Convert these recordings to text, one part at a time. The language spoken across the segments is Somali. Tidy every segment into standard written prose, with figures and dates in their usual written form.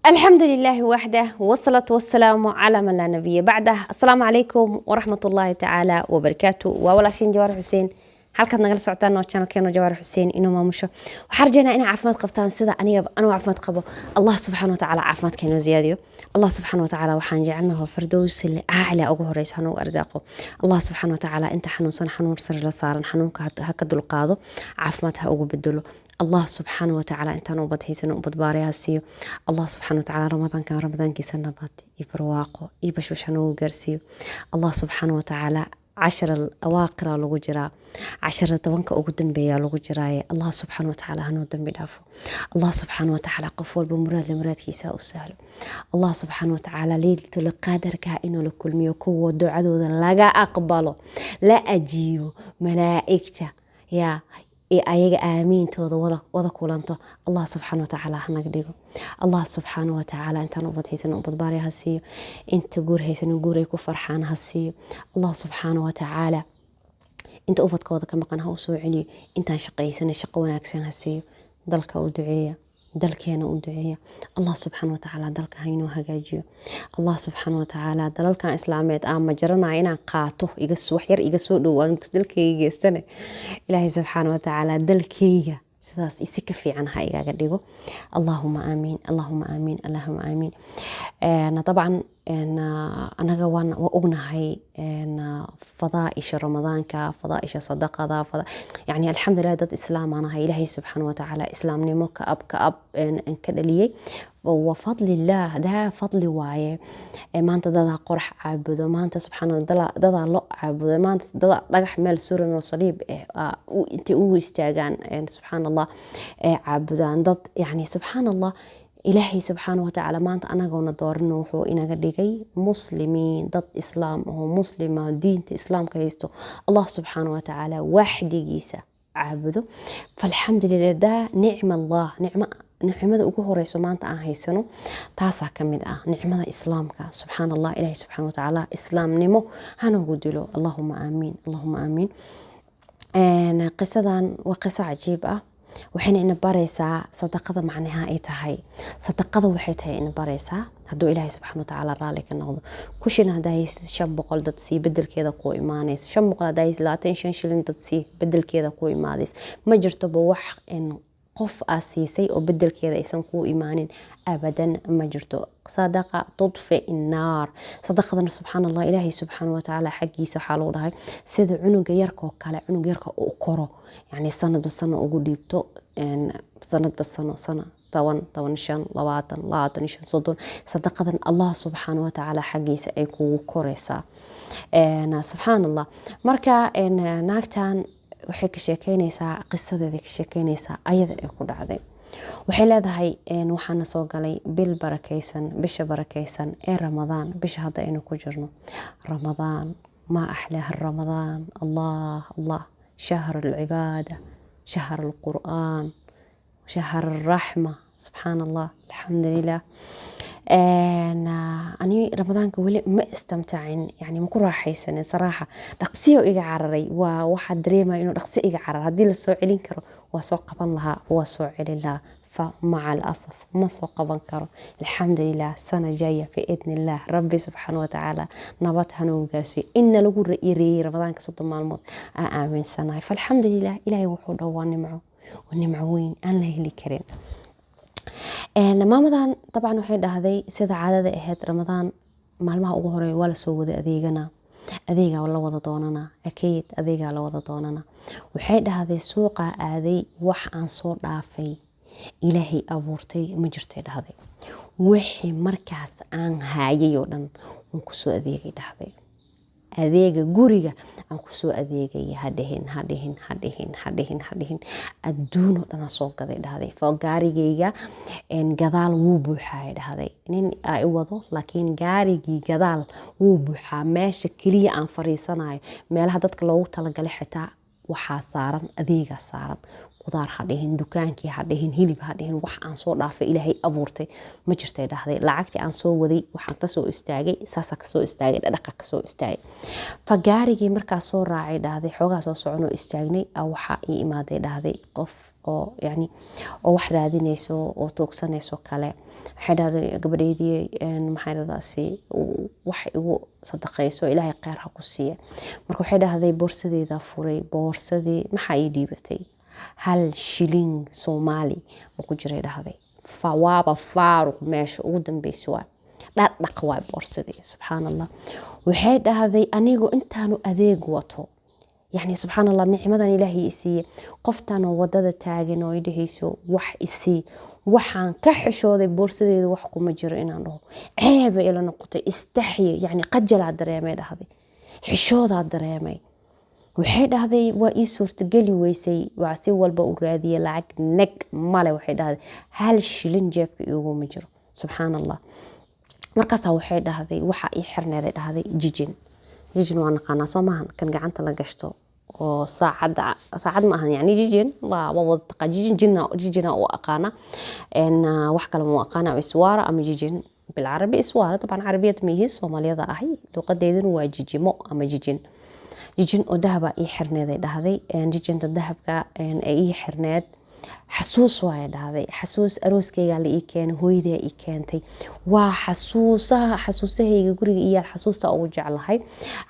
الحمد لله وحده والصلاة والسلام على من لا نبي بعده. السلام عليكم ورحمة الله تعالى وبركاته. وولاشين جوار حسين halkaad nagala socotaan oo channelkeena Jawaar Xuseen inuu maamusho waxaan rajayna in caafimaad qabtaan sida aniga caafimaad qabo. Allah subhanahu wa ta'ala caafimaadkeena ziyaadiyo. Allah subhanahu wa ta'ala waxaan jecelnahay firdaws aala ugu horeysan oo arsaaqo. Allah subhanahu wa ta'ala inta xanuunsan xanuun sar la saaran xanuunka ha ka dul qaado caafimaad ha ugu bedelo. الله سبحانه وتعالى أنت نوبت هيسن وبد بارياسيو. الله سبحانه وتعالى رمضان كان رمضان كيسن نبات يبرواقو يبشوش هنو جرسيو. الله سبحانه وتعالى 10 الأواقر لو جرا 10 طبنك أقدم بيا لو جراي. الله سبحانه وتعالى هنو دم بدافو. الله سبحانه وتعالى قفول بمراد لمراد كيسا وسهل. الله سبحانه وتعالى ليلة القدر كائنه لكل ميوكو ودعاء لا أقبله لا أجيو ملائكته يا ayaga aamiintooda wada kulanto. Allah subhanahu wa ta'ala hanaga dhigo. Allah subhanahu wa ta'ala inta nabad haysan oo badbaari ha siiyo, inta guur haysan guur ay ku farxaan ha siiyo. Allah subhanahu wa ta'ala inta ubadkooda ka maqan ha u soo celiyo, inta shaqaysan shaqo wanaagsan ha siiyo. dalka u duceeya, dalkeena u duceeya. Allah subhanahu wa ta'ala dalka ha inoo hagaajiyo. Allah subhanahu wa ta'ala dalalkan islaameed ama jarana inaan qaato iga soo wax yar iga soo dhawaan dalkayga geestane. Ilaahay subhanahu wa ta'ala dalkayga sidaas isi ka fiican ha igaga dhigo. Allahumma aamin, Allahumma aamin, Allahumma aamin. طبعا أنا جوان وأغنهاي فضائش رمضان كفضائش صدقة يعني الحمد لله ضد إسلام أنا هاي إلهي سبحانه وتعالى إسلام نمو كأب إن كده ليه وفضل الله ده فضل واعي. ما أنت ده قرح عبد ما أنت سبحان الله ده لا عبد ما أنت ده لقح مال سورة والصليب أنت استاجان سبحان الله عبدان ضد يعني سبحان الله. إلهي سبحانه وتعالى ما أنت أنا قونا دورنا وحو إنا قديقي مسلمين ضد إسلام وهو مسلمة دين إسلام كيستو. الله سبحانه وتعالى واحد جيسة عبده. فالحمد لله ده نعم الله نعمة ugu horeyso maanta aan haysano taasa kamid ah nicmada islaamka. subxaan allah ilaahay subxaanahu wa ta'ala islaamnimo hana ugu dilo. allahumma aamin, allahumma aamin. qisadan waa qiso cajiib ah. waxayna ina baraysaa sadaqada macnaha ay tahay. sadaqada waxay tahay ina baraysaa hadduu ilaahay subxaanahu wa ta'ala raali ka noqdo. kushin haday 500 dad si bedelkeeda ku iimaanaysa 500 haday 25 shilin dad si bedelkeeda ku iimaadaysa ma jirto wax in qof aasiisay oo bedelkeeda aysan ku imaanin abadan ma jirto. sadaqa tudfi النار. sadaqadana subhanallah ilaahay subhanahu wa ta'ala xaqiisa waxa loo dhahay sida cunuga yarka oo kale cunuga yarka oo koro yani sanad sano ugu dhiibto sanad sano 10 sadaqadan Allah subhanahu wa ta'ala xaqiisa ay kugu koreysaa. subhanallah marka naagtan waxay ka sheekeynaysaa qisadeeda ka sheekeynaysaa ayada ay ku dhacday. waxay leedahay waxaana soo galay bil barakaysan bisha barakaysan ee ramadaan bisha hadda aynu ku jirno ramadaan ma ahlaha ramadaan. allah allah shahr al-ibada shahr al-quran shahr al-rahma subhanallah alhamdulillah. أنا رمضان كولي ما استمتعين يعني ما كل راح يسني صراحة رقصيه إيجا عرري وواحد دريما إنه رقصيه إيجا عرر هدي للسوعلين كرو وسوق بنلها وسوعل الله. فمع الأسف ما سوق بنكرو. الحمد لله سنة جاية بإذن الله ربي سبحانه وتعالى نباتها نوجرسي إن لقول إيري رمضان كصوت مع الموت آمين سنة. فالحمد لله إلهي وحده ونمعه ونمعوين أنا اللي كريم. maamadan طبعا waxay dhahday sida caadada ahayd ramadaan maalmaha ugu horeey wala soo wada adeega la wada doonana akeed adeega la wada doonana. waxay dhahday suuqa aaday wax aan soo dhaafay ilaahay abuurtay ma jirtay dhahday. wixii markaas aan haayay oo dhan waan ku soo adeegay dhahday. adeega guriga aan ku soo adeegay hadhihin adduun oo dhan soo gaday dhahday. gaarigayga gadaal wuu buuxaa dhahday. nin ay wado laakiin gaarigii gadaal wuu buuxaa. meesha kaliya aan fariisanayo meelaha dadka loogu talagalay xitaa waxaa saaran adeega saaran. qudaar hadhihin dukaankii hadhihin hilib hadhihin wax aan soo dhaafay ilaahay abuurtay ma jirtay dhahday. lacagtii aan soo waday waxaan ka soo istaagay saasa ka soo istaagay dhaqaqa ka soo istaagay. gaarigii markaa soo raacay dhahday xoogaa soo socono istaagnay waxa ii imaaday dhahday qof oo yani oo wax raadinayso oo tuugsanayso kale waxay dhahday gabadheydii maxay dhahdaasi wax igu sadaqayso ilaahay khayr ha ku siiya marka waxay dhahday boorsadeeda furay boorsadii maxaa ii dhiibatay 1 shilin Soomaali oo ku jiray dhahday fawaaba faaruq meesha ugu dambeysay waa dhaq waa boorsadii subhanallah waxay dhahday anigu intaanu adeeg wato يعني سبحان الله نعمة إلهي إسي قفتنا ودada taagan oo idhayso wax isi waxaan ka xishooday boorsadeeda wax kuma jiro inaan dhaho ceeb ila noqotay istaxyi yani qajala dareemay dhahday xishooda dareemay waxay dhahday waa ii suurtagali weysay waa si walba u raadiye lacag nag male waxay dhahday 1 shilin jeebka iigu ma jiro subhanallah markaas waxay dhahday waxa ii xirneeday dhahday jijin waa naqaanaa Soomahan kan gacanta la gashto oo saacad ma ahan yani jijin waa wada taqajin jijina oo aqaana in wax kale ma aqaana iswaara ama jijin بالعربي اسواره طبعا عربيه ميهي Soomaaliyada ahay luqadeeduna waa jijimo ama jijin oo dahaba ii xirneeday dhahday jijinta dahabka ay ii xirneed xasuus way dhahday xasuus arooskayga la ii keenay hooyada ii keentay waa xasuusahayga guriga iyo xasuusta ugu jeclahay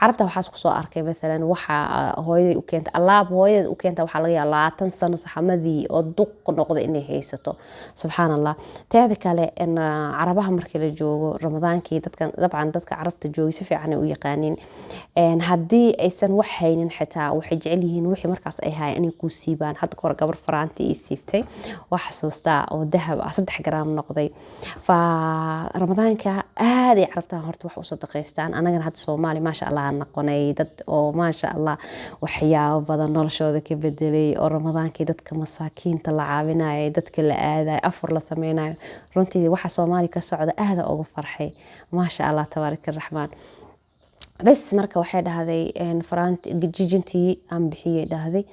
carabta waxaas ku soo arkay mesela waxa hooyada u keentay alaab hooyada u keentay waxa laga yaabaa 20 sano saxamadii oo duq noqday inay haysato subhanallah teeda kale in carabaha markii la joogo ramadaankii dadka carabta jooga si fiican u yaqaaniin hadii aysan wax haynin xitaa waxay jecel yihiin wixii markaas ay haayeen inay ku siibaan hadda kor gabar faraanti siibtay wax xasuusta oo dahab 3 gram noqday fa ramadaanka aad ay carabtaan horta wax u sadaqaystaan anagana hadda Soomaali ma sha Allah noqonay dad oo ma sha Allah waxyaabo badan noloshooda ka bedelay oo ramadaankii dadka masaakiinta la caawinayay dadka la aaday afur la sameeyay runtii waxa Soomaali ka socda aad ugu farxay ma sha Allah tabaaraka rahmaan bas marka waxay dhahday faraanti jijintii aan bixiyay dhahday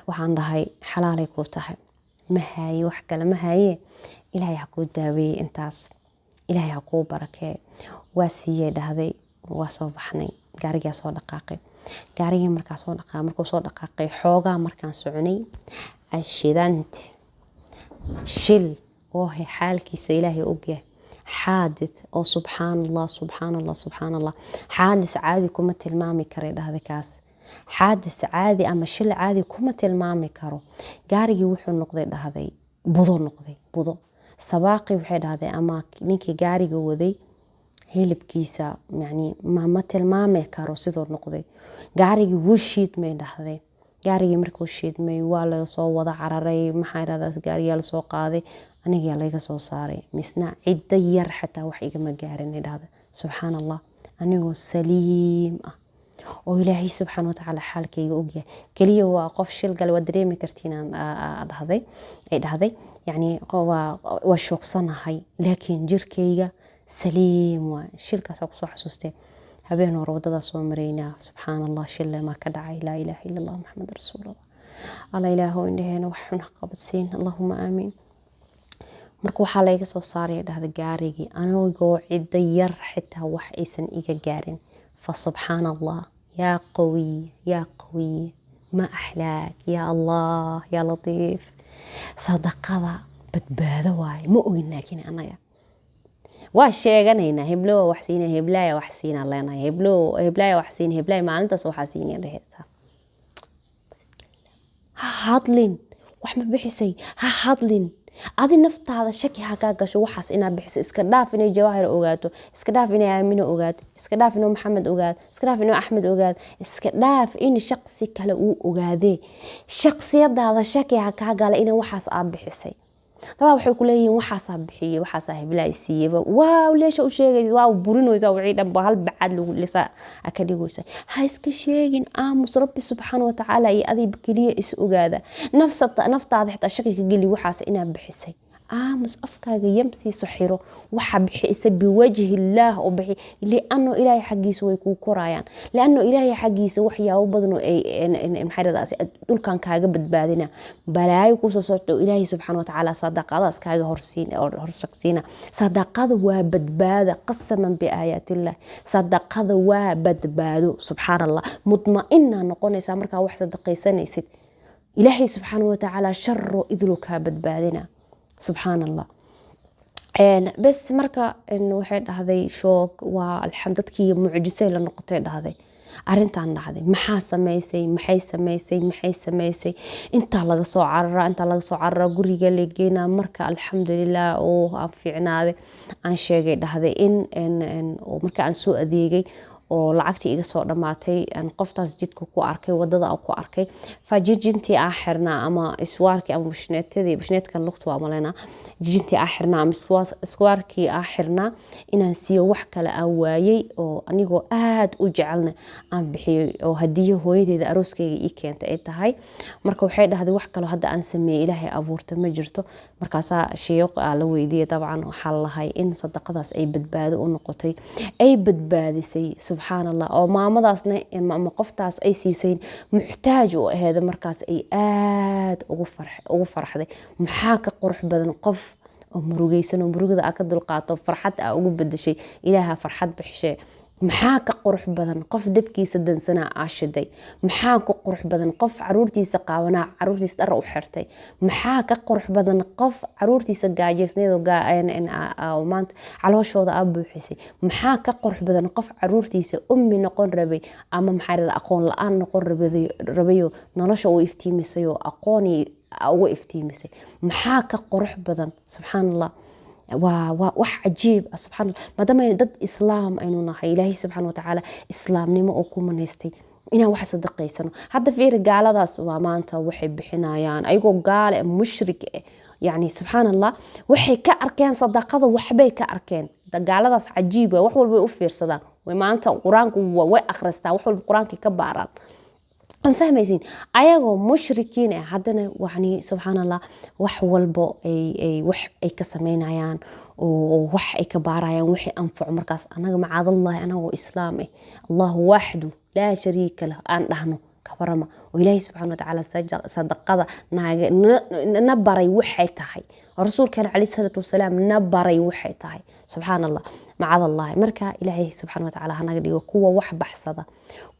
waxaan dhahay xalaalay ku tahay ma haye wax kale ma haye ilaahay ha ku daaweey intaas ilaahay ha ku barakee waa siiyay dhahday waa soo baxnay gaariga soo dhaqaaqay gaariga markaas soo dhaqaaqay xoogaa markaan soconay ashidant shil oo xaalkiisa ilaahay ogyahay حادث أو سبحان الله حادث عادي كما تلمامي كري dhahday kaas حادث عادي أما شل عادي كما تلمامي كرو gaarigi wuxuu noqday dhahday budo sabaaqi waxay dhahday ama ninkii gaariga waday hilibkiisa yani ma tilmaami karo sidoo noqday gaarigi wuu shiidmay dhahday gaarigi markuu shiidmay waa la soo wada cararay maxay raadaas gaariga la soo qaaday aniga laga soo saaray misna cidda yar xataa wax igama gaarin dhahday subhanallah anigu saliim oo ilaahay subhanahu wa ta'ala xaalkayga ogyahay kaliya waa qof shil gal waa dareemi kartiin dhahday yani waa shooqsanahay laakiin jirkayga saliim waa shilkaas ku soo xasuustay habeen hore wadada soo mareynaa subhanallah shil ma ka dhacay la ilaaha illa allah muhammad rasuulullah alla ilaahu indheena wax xun qabadsiin allahumma aamin marka waxa la iga soo saaray dhahday gaarigi anigoo cidda yar xitaa wax aysan iga gaarin fa subhanallah يا قوي ما أحلاك يا الله يا لطيف صدقة بدبادة واي مو قلنا كنا أنا واشيغانينا هبلو وحسينا هبلايا وحسينا الله ينا هبلايا وحسين هبلايا ما أنت سو حسين يا رهيسا هادلين وحما بحسي هادلين adi naftaada shaki ha ka gasho waxaas ina bixis iska dhaaf inay Jawaahir ogaato iska dhaaf inay Aamino ogaato iska dhaaf inay Maxamed ogaato iska dhaaf inay Axmed ogaato iska dhaaf in shakhsi kale uu ogaade shakhsiyadaada shaki ha ka gala ina waxaas aad bixisay dada waxay ku leeyihiin waxaas aad bixiyay waxaas aad hiblay siiyay waaw leesha u sheegay waaw burinaysa wixii dhanba hal bacad lagu lisa akadigoysay ha iska sheegin aamus rabbi subhanahu wa ta'ala iyo adii kaliya is ogaada naftaada xitaa shaki ka gali waxaas inaad bixisay aamus afkaaga yamsi saxiro waxa bixisay biwajhi Allah oo bixi li'anno ilaahay xaqiisa way ku korayaan li'anno ilaahay xaqiisa waxyaabo badan oo ay maxayadaas dulkan kaaga badbaadina balaayo ku soo socdo ilaahay subhanahu wa ta'ala sadaqadaas kaaga horshaqsiina sadaqada waa badbaada qasaman bi aayatillah sadaqada waa badbaado subhanallah mutma'inna noqonaysa marka wax sadaqaysanaysid ilaahay subxaanahu watacaala sharo idlu kaa badbaadina subxaan allah. bes marka waxay dhahday shoog waa dadkii mucjisay la noqotay dhahday arintan dhacday maxaa samaysay intaa laga soo carara guriga la geynaa marka alxamdulilah oo aan fiicnaaday aan sheegay dhahday in marka aan soo adeegay oo lacagtii iga soo dhamaatay qoftaas jidka ku arkay wadada ku arkay fajijintii aan xirnaa ama iswaarkii ama bushneedkan lugtu waa malena jijintii aan xirnaa ama iswaarkii aan xirnaa inaan siiyo wax kale aan waayay oo anigoo aad u jecelna aan bixiyay oo hadiyo hooyadeeda arooskayga ii keentay ay tahay. marka waxay dhahday wax kale hadda aan sameeyay ilaahay abuurta ma jirto. markaasaa sheeq la weydiiyay dabcan waxaa lahay in sadaqadaas ay badbaado u noqotay ay badbaadisay subxaan allah oo maamadaasna ama qoftaas ay siisay muxtaaj u aheeda markaas ay aad ugu farxday. maxaa ka qurux badan qof oo murugaysan oo murugada ka dulqaato farxad ugu bedeshay ilaaha farxad bixishay. maxaa ka qurux badan qof dabkiisa dansanaa aashiday. maxaa ka qurux badan qof caruurtiisa qaawanaa caruurtiisa dhar u xirtay. maxaa ka qurux badan qof caruurtiisa gaajeysneedo maanta calooshooda buuxisay. maxaa ka qurux badan qof caruurtiisa ummi noqon rabay ama maxaa aqoon la-aan noqon rabayo nolosha uu iftiimisay oo aqooni ugu iftiimisay. maxaa ka qurux badan subxaan allah. wax cajiib subxaan allah maadaama dad islaam aynu nahay ilaahay subxaana watacaala islaamnimo oo ku manaystay inaan wax sadaqaysano. hadda fiiri gaaladaas waa maanta waxay bixinayaan ayagoo gaale mushrik yani subxaan allah waxay ka arkeen sadaqada waxbay ka arkeen. gaaladaas cajiib wax walbay u fiirsadaan way maanta qur-aanku way akhristaan wax walba qur-aankii ka baaraan aan fahmaysin ayagoo mushrikiin haddana yani subxaan allah wax walbo ay ka samaynayaan oo wax ay ka baarayaan wixii anfaco. markaas anaga macaadallahi anagoo islaam allahu waaxidu laa shariika lah aan dhahno kabarama oo ilaahay subxaana watacaala sadaqada na baray waxay tahay rasuulkeena calayhi salaatu wasalaam na baray waxay tahay subxaan allah macaadallahi. marka ilaahay subxaana watacaala hanaga dhigo kuwa wax baxsada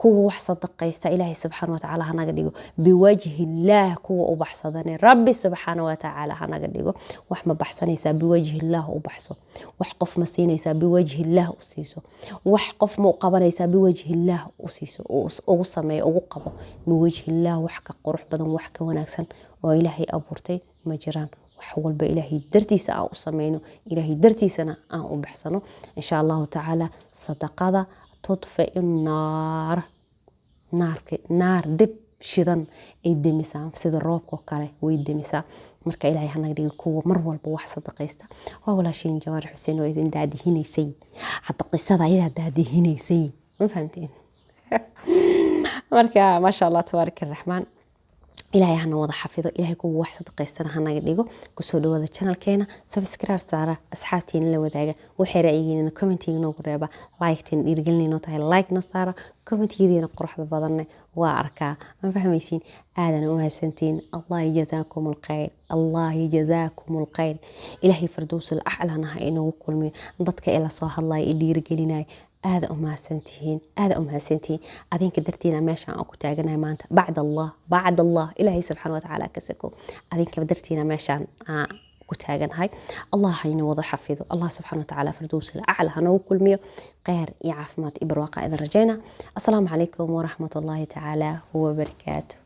kuwa wax sadaqaysta ilaahay subxaana watacaala hanaga dhigo biwajhi illaah kuwa u baxsadane rabbi subxaana watacaala hanaga dhigo. wax ma baxsanaysaa biwajhi illaah u baxso. wax qof ma siinaysaa biwajhi illaah u siiso. wax qof ma u qabanaysaa biwajhi illaah u siiso ugu sameeyo ugu qabo biwajhi illaah. wax ka qurux badan wax ka wanaagsan oo ilaahay abuurtay ma jiraan. wax walba ilaahay dartiisa aan u sameyno ilaahay dartiisana aan u baxsano insha allahu tacaala. sadaqada tudfi'u naar dib shidan ay demisaa sida roobka kale way demisaa. marka ilaahay hanaga dhigo kuwa mar walba wax sadaqaysta. waa walaashiin Jawaar Xuseen oo idin daadihinaysay hadda qisada ayadaa daadihinaysay ma fahanteen. marka maasha allah tabaaraka raxmaan ilaahay hana wada xafido ilaahay kuwa wax sadaqaystana hanaga dhigo. kusoo dhawaada channelkeena subscribe saara asxaabtiina la wadaaga waxay ra'yigiina commentiga noogu reeba like-tiin dhiirigelinayno tahay like na saara commentigiina quruxda badanna waa arkaa ma fahmaysiin aadana u mahadsantiin. allah yajazaakumul khayr allah yajazaakumul khayr ilaahay firdawsul a'lana ha inoo kulmiyo dadka ila soo hadlay dhiirigelinay aada u mahadsantihiin adinka dartiina meeshaan aan ku taaganahay maanta bacd allah ilaahay subxaana watacaala ka sako adinka dartiina meeshaan aan ku taaganahay. allah hayna wada xafido allah subxaana watacaala firdawsul a'la ha noogu kulmiyo khayr iyo caafimaad iyo barwaaqo idin rajayna. assalaamu calaykum waraxmatullaahi tacaala wabarakaatuh.